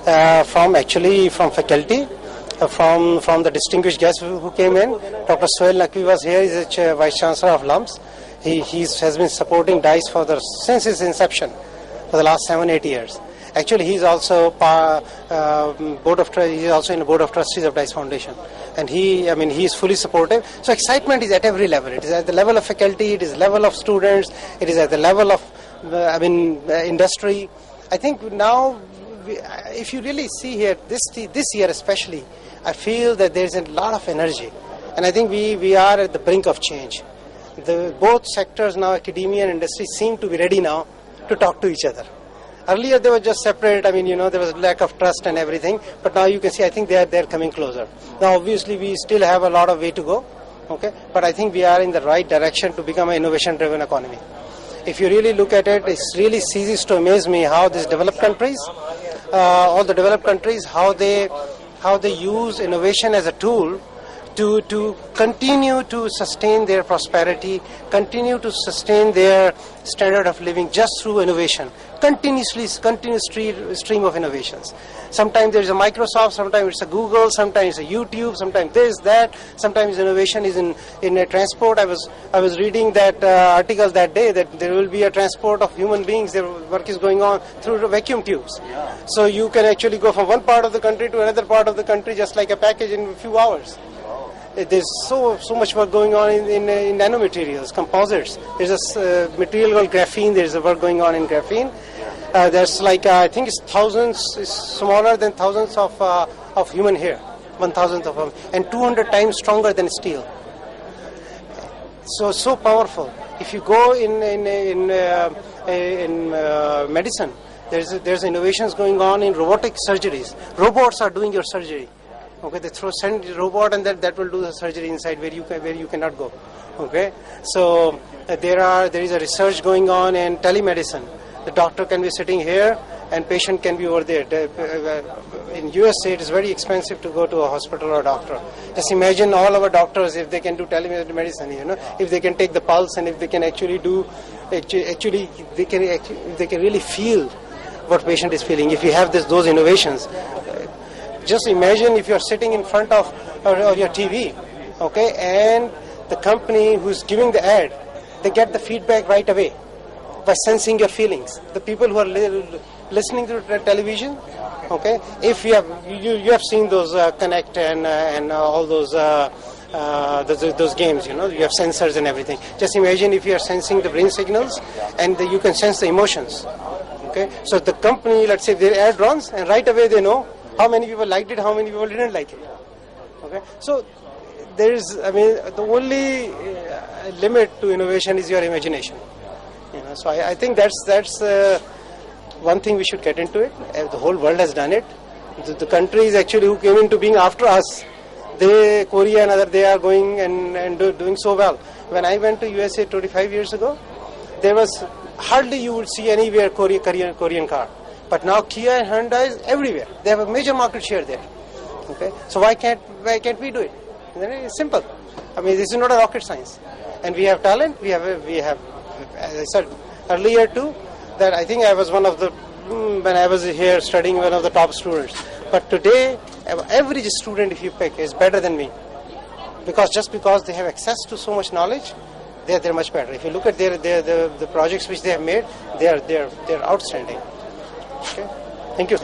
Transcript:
from faculty, from the distinguished guests who came in. Dr. Sohail Naqvi was here. He's the Vice Chancellor of LUMS. He has been supporting DICE since its inception for the last 7-8 years. Actually, he's also he's also in the board of trustees of DICE Foundation, and he is fully supportive. So excitement is at every level. It is at the level of faculty, it is level of students, it is at the level of industry. I think now, if you really see here this year especially, I feel that there is a lot of energy, and I think we are at the brink of change. Both sectors now, academia and industry, seem to be ready now to talk to each other. Earlier they were just separate. There was lack of trust and everything. But now you can see, I think they're coming closer. Now, obviously, we still have a lot of way to go. Okay, but I think we are in the right direction to become an innovation-driven economy. If you really look at it, it really ceases to amaze me how these developed countries, all the developed countries, how they use innovation as a tool to continue to sustain their prosperity, continue to sustain their standard of living just through innovation. Continuous stream of innovations. Sometimes there's a Microsoft, sometimes it's a Google, sometimes it's a YouTube, sometimes this, that. Sometimes innovation is in a transport. I was reading that article that day that there will be a transport of human beings. Their work is going on through the vacuum tubes. Yeah. So you can actually go from one part of the country to another part of the country just like a package in a few hours. There's so much work going on in nanomaterials, composites. There's a material called graphene. There's a work going on in graphene. There's I think it's thousands, it's smaller than thousands of human hair, 1,000th of them, and 200 times stronger than steel. So powerful. If you go in medicine, there's innovations going on in robotic surgeries. Robots are doing your surgery. Okay, they send a robot and that will do the surgery inside where you cannot go. Okay, so there is a research going on in telemedicine. The doctor can be sitting here and patient can be over there. In USA, it is very expensive to go to a hospital or a doctor. Just imagine all our doctors if they can do telemedicine. If they can take the pulse and if they can actually they can really feel what patient is feeling. If you have those innovations. Just imagine if you're sitting in front of your TV, okay, and the company who's giving the ad, they get the feedback right away by sensing your feelings. The people who are listening to the television, okay, if you have seen those Connect and all those games, you have sensors and everything. Just imagine if you are sensing the brain signals and you can sense the emotions, okay. So the company, let's say their ad runs, and right away they know how many people liked it, how many people didn't like it. Okay, so the only limit to innovation is your imagination. So I think that's one thing we should get into it. The whole world has done it. The countries actually who came into being after us, Korea and other, they are going and doing so well. When I went to USA 25 years ago, there was hardly you would see anywhere Korean car. But now Kia and Hyundai is everywhere. They have a major market share there. Okay, so why can't we do it? It's simple. This is not a rocket science, and we have talent. We have, as I said earlier too, that I think I was one of the when I was here studying, one of the top students. But today, average student, if you pick, is better than me, because they have access to so much knowledge. They're much better. If you look at the projects which they have made, they're outstanding. Okay. Thank you.